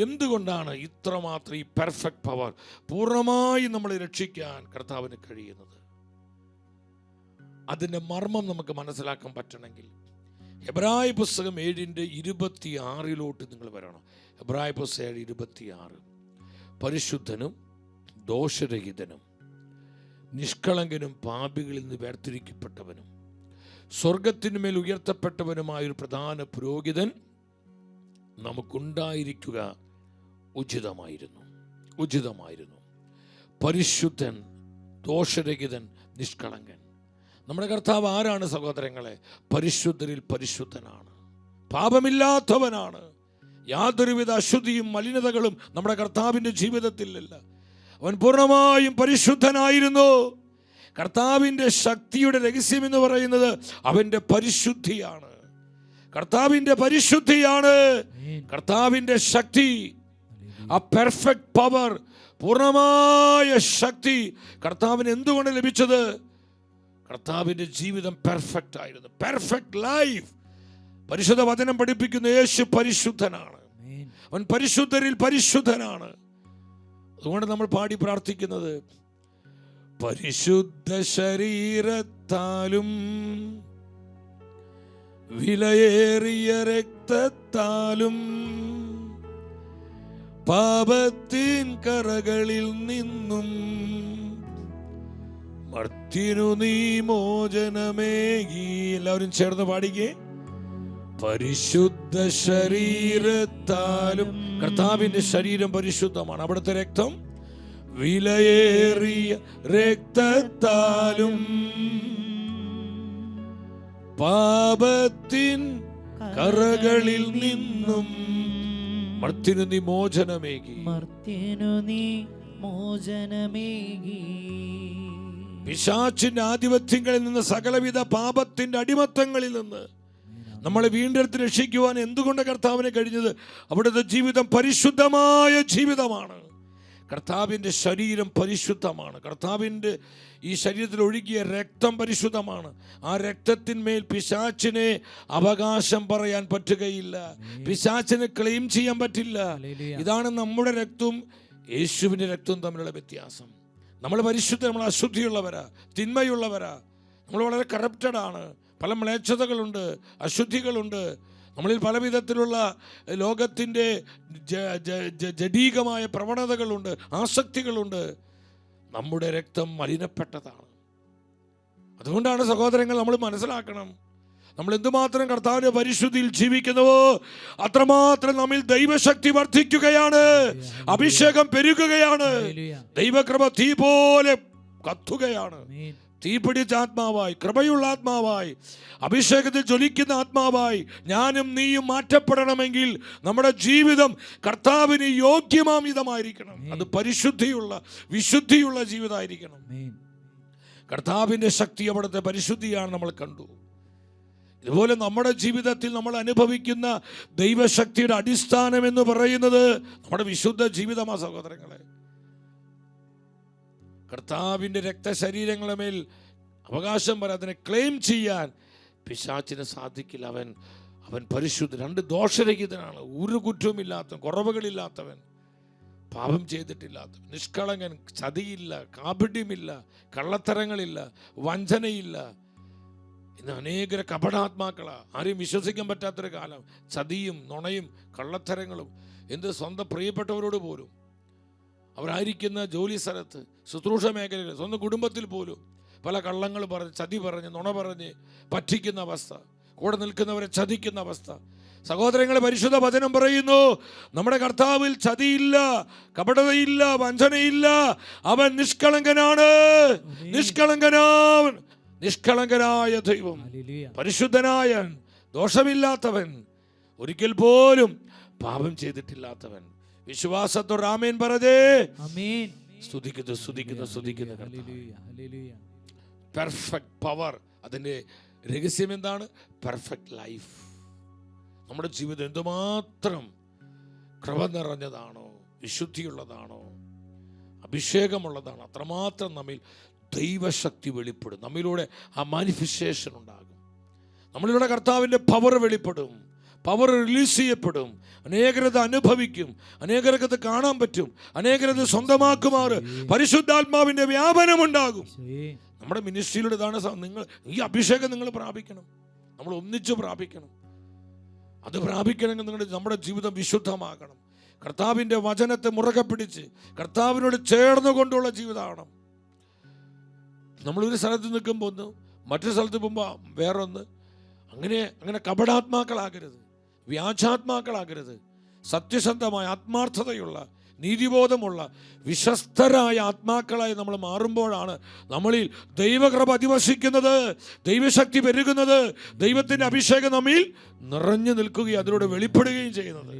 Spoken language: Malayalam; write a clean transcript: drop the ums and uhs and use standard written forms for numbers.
എന്തുകൊണ്ടാണ് ഇത്രമാത്രം ഈ പെർഫെക്റ്റ് പവർ പൂർണ്ണമായി നമ്മളെ രക്ഷിക്കാൻ കർത്താവിന് കഴിയുന്നത്? അതിൻ്റെ മർമ്മം നമുക്ക് മനസ്സിലാക്കാൻ പറ്റണമെങ്കിൽ എബ്രായ പുസ്തകം 7:26 നിങ്ങൾ വരണം. എബ്രായ പുസ്തകം 7:26. പരിശുദ്ധനും ദോഷരഹിതനും നിഷ്കളങ്കനും പാപികളിൽ നിന്ന് വേർതിരിക്കപ്പെട്ടവനും സ്വർഗത്തിന്മേൽ ഉയർത്തപ്പെട്ടവനുമായൊരു പ്രധാന പുരോഹിതൻ നമുക്കുണ്ടായിരിക്കുക ഉചിതമായിരുന്നു. പരിശുദ്ധൻ, ദോഷരഹിതൻ, നിഷ്കളങ്കൻ. നമ്മുടെ കർത്താവ് ആരാണ് സഹോദരങ്ങളെ? പരിശുദ്ധരിൽ പരിശുദ്ധനാണ്, പാപമില്ലാത്തവനാണ്. യാതൊരുവിധ അശുദ്ധിയും മലിനതകളും നമ്മുടെ കർത്താവിൻ്റെ ജീവിതത്തിലില്ല. അവൻ പൂർണ്ണമായും പരിശുദ്ധനായിരുന്നു. കർത്താവിൻ്റെ ശക്തിയുടെ രഹസ്യം എന്ന് പറയുന്നത് അവൻ്റെ പരിശുദ്ധിയാണ്. കർത്താവിൻ്റെ പരിശുദ്ധിയാണ് കർത്താവിൻ്റെ ശക്തി. ആ പെർഫെക്റ്റ് പവർ, പൂർണ്ണമായ ശക്തി കർത്താവിന് എന്തുകൊണ്ട് ലഭിച്ചത്? കർത്താവിൻ്റെ ജീവിതം പെർഫെക്റ്റ് ആയിരുന്നു. Perfect life. പരിശുദ്ധ വചനം പഠിപ്പിക്കുന്ന യേശു പരിശുദ്ധനാണ്. അവൻ പരിശുദ്ധരിൽ പരിശുദ്ധനാണ്. അതുകൊണ്ട് നമ്മൾ പാടി പ്രാർത്ഥിക്കുന്നത്, പരിശുദ്ധ ശരീരത്താലും വിലയേറിയ രക്തത്താലും പാപത്തിൻ കറകളിൽ നിന്നും മർത്യനു നീ മോചനമേകി. എല്ലാവരും ചേർന്ന് പാടിക്കേ. പരിശുദ്ധ ശരീരത്താലും, കർത്താവിന്റെ ശരീരം പരിശുദ്ധമാണ്. അവിടുത്തെ രക്തം വിലയേറിയ രക്തത്താലും പാപത്തിൻ കറകളിൽ നിന്നും മർത്യനു നീ മോചനമേകി. പിശാചിന്റെ ആധിപത്യങ്ങളിൽ നിന്ന്, സകലവിധ പാപത്തിന്റെ അടിമത്തങ്ങളിൽ നിന്ന് നമ്മളെ വീണ്ടെടുത്ത് രക്ഷിക്കുവാൻ എന്തുകൊണ്ട് കർത്താവിന് കഴിഞ്ഞത്? അവിടുത്തെ ജീവിതം പരിശുദ്ധമായ ജീവിതമാണ്. കർത്താവിൻ്റെ ശരീരം പരിശുദ്ധമാണ്. കർത്താവിൻ്റെ ഈ ശരീരത്തിൽ ഒഴുകിയ രക്തം പരിശുദ്ധമാണ്. ആ രക്തത്തിന്മേൽ പിശാചിനെ അവകാശം പറയാൻ പറ്റുകയില്ല. പിശാചിനെ ക്ലെയിം ചെയ്യാൻ പറ്റില്ല. ഇതാണ് നമ്മുടെ രക്തവും യേശുവിൻ്റെ രക്തവും തമ്മിലുള്ള വ്യത്യാസം. നമ്മൾ പരിശുദ്ധ, നമ്മൾ അശുദ്ധിയുള്ളവരാ, തിന്മയുള്ളവരാ, നമ്മൾ വളരെ കറപ്റ്റഡ് ആണ്. പല മ്ലേച്ഛതകളുണ്ട്, അശുദ്ധികളുണ്ട്. നമ്മളിൽ പല വിധത്തിലുള്ള ലോകത്തിൻ്റെ ജഡീകമായ പ്രവണതകളുണ്ട്, ആസക്തികളുണ്ട്. നമ്മുടെ രക്തം മലിനപ്പെട്ടതാണ്. അതുകൊണ്ടാണ് സഹോദരങ്ങൾ നമ്മൾ മനസ്സിലാക്കണം, നമ്മൾ എന്തുമാത്രം കർത്താവിന്റെ പരിശുദ്ധിയിൽ ജീവിക്കുന്നുവോ അത്രമാത്രം നമ്മിൽ ദൈവശക്തി വർദ്ധിക്കുകയാണ്, അഭിഷേകം പെരുകുകയാണ്, ദൈവകൃപ തീ പോലെ കത്തുകയാണ്. തീ പിടിച്ച ആത്മാവായി, കൃപയുള്ള ആത്മാവായി, അഭിഷേകത്തിൽ ജ്വലിക്കുന്ന ആത്മാവായി ഞാനും നീയും മാറ്റപ്പെടണമെങ്കിൽ നമ്മുടെ ജീവിതം കർത്താവിന് യോഗ്യമാമിതമായിരിക്കണം. അത് പരിശുദ്ധിയുള്ള, വിശുദ്ധിയുള്ള ജീവിതമായിരിക്കണം. കർത്താവിൻ്റെ ശക്തി, അവിടുത്തെ പരിശുദ്ധിയാണ് നമ്മൾ കണ്ടു. ഇതുപോലെ നമ്മുടെ ജീവിതത്തിൽ നമ്മൾ അനുഭവിക്കുന്ന ദൈവശക്തിയുടെ അടിസ്ഥാനം എന്ന് പറയുന്നത് നമ്മുടെ വിശുദ്ധ ജീവിതമാണ് സഹോദരങ്ങളെ. കർത്താവിൻ്റെ രക്തശരീരങ്ങളുടെ മേൽ അവകാശം പറയാൻ, അതിനെ ക്ലെയിം ചെയ്യാൻ പിശാചിന് സാധിക്കില്ല. അവൻ പരിശുദ്ധ, രണ്ട് ദോഷരഹിതനാണ്, ഒരു കുറ്റവുമില്ലാത്തവൻ, കുറവുകളില്ലാത്തവൻ, പാപം ചെയ്തിട്ടില്ലാത്തവൻ, നിഷ്കളങ്കൻ, ചതിയില്ല, കാപട്യമില്ല, കള്ളത്തരങ്ങളില്ല, വഞ്ചനയില്ല. ഇന്ന് അനേകര കപടാത്മാക്കളാണ്, ആരെയും വിശ്വസിക്കാൻ പറ്റാത്തൊരു കാലം. ചതിയും നുണയും കള്ളത്തരങ്ങളും, എന്ത് സ്വന്തം പ്രിയപ്പെട്ടവരോട് പോലും, അവരായിരിക്കുന്ന ജോലി സ്ഥലത്ത്, ശുശ്രൂഷ മേഖലയിൽ, സ്വന്തം കുടുംബത്തിൽ പോലും പല കള്ളങ്ങൾ പറഞ്ഞ്, ചതി പറഞ്ഞ്, നുണ പറഞ്ഞ് പറ്റിക്കുന്ന അവസ്ഥ, കൂടെ നിൽക്കുന്നവരെ ചതിക്കുന്ന അവസ്ഥ. സഹോദരങ്ങളെ, പരിശുദ്ധ വചനം പറയുന്നു, നമ്മുടെ കർത്താവിൽ ചതിയില്ല, കപടതയില്ല, വഞ്ചനയില്ല. അവൻ നിഷ്കളങ്കനാണ്, നിഷ്കളങ്കനായ ദൈവം, പരിശുദ്ധനായ, ദോഷമില്ലാത്തവൻ, ഒരിക്കൽ പോലും പാപം ചെയ്തിട്ടില്ലാത്തവൻ. വിശ്വാസത്തോടെ ആമേൻ പറഞ്ഞേ. സ്തുതിക്കുന്നു. പെർഫെക്റ്റ് പവർ, അതിൻ്റെ രഹസ്യം എന്താണ്? Perfect life. നമ്മുടെ ജീവിതം എന്തുമാത്രം കൃപ നിറഞ്ഞതാണോ, വിശുദ്ധിയുള്ളതാണോ, അഭിഷേകമുള്ളതാണോ, അത്രമാത്രം നമ്മിൽ ദൈവശക്തി വെളിപ്പെടും. നമ്മിലൂടെ ആ മാനിഫെസ്റ്റേഷൻ ഉണ്ടാകും. നമ്മളിലൂടെ കർത്താവിൻ്റെ പവർ വെളിപ്പെടും. പവർ റിലീസ് ചെയ്യപ്പെടും. അനേകരത് അനുഭവിക്കും, അനേകർക്കത് കാണാൻ പറ്റും, അനേകരത് സ്വന്തമാക്കുമാറ് പരിശുദ്ധാത്മാവിൻ്റെ വ്യാപനമുണ്ടാകും. നമ്മുടെ മിനിസ്ട്രിയിലൂടെ ഇതാണ് നിങ്ങൾ ഈ അഭിഷേകം നിങ്ങൾ പ്രാപിക്കണം. നമ്മൾ ഒന്നിച്ച് പ്രാപിക്കണം. അത് പ്രാപിക്കണമെങ്കിൽ നമ്മുടെ ജീവിതം വിശുദ്ധമാകണം. കർത്താവിൻ്റെ വചനത്തെ മുറുകെ പിടിച്ച് കർത്താവിനോട് ചേർന്നുകൊണ്ടുള്ള ജീവിതമാണ്. നമ്മളൊരു സ്ഥലത്ത് നിൽക്കുമ്പോൾ ഒന്ന്, മറ്റൊരു സ്ഥലത്ത് പോകുമ്പോൾ വേറൊന്ന്. അങ്ങനെ കപടാത്മാക്കളാകരുത്, വ്യാജാത്മാക്കളാകരുത്. സത്യസന്ധമായ, ആത്മാർത്ഥതയുള്ള, നീതിബോധമുള്ള, വിശ്വസ്തരായ ആത്മാക്കളായി നമ്മൾ മാറുമ്പോഴാണ് നമ്മളിൽ ദൈവകൃപ അധിവസിക്കുന്നത്, ദൈവശക്തി പെരുകുന്നത്, ദൈവത്തിൻ്റെ അഭിഷേകം നമ്മിൽ നിറഞ്ഞു നിൽക്കുകയും അതിലൂടെ വെളിപ്പെടുകയും ചെയ്യുന്നത്.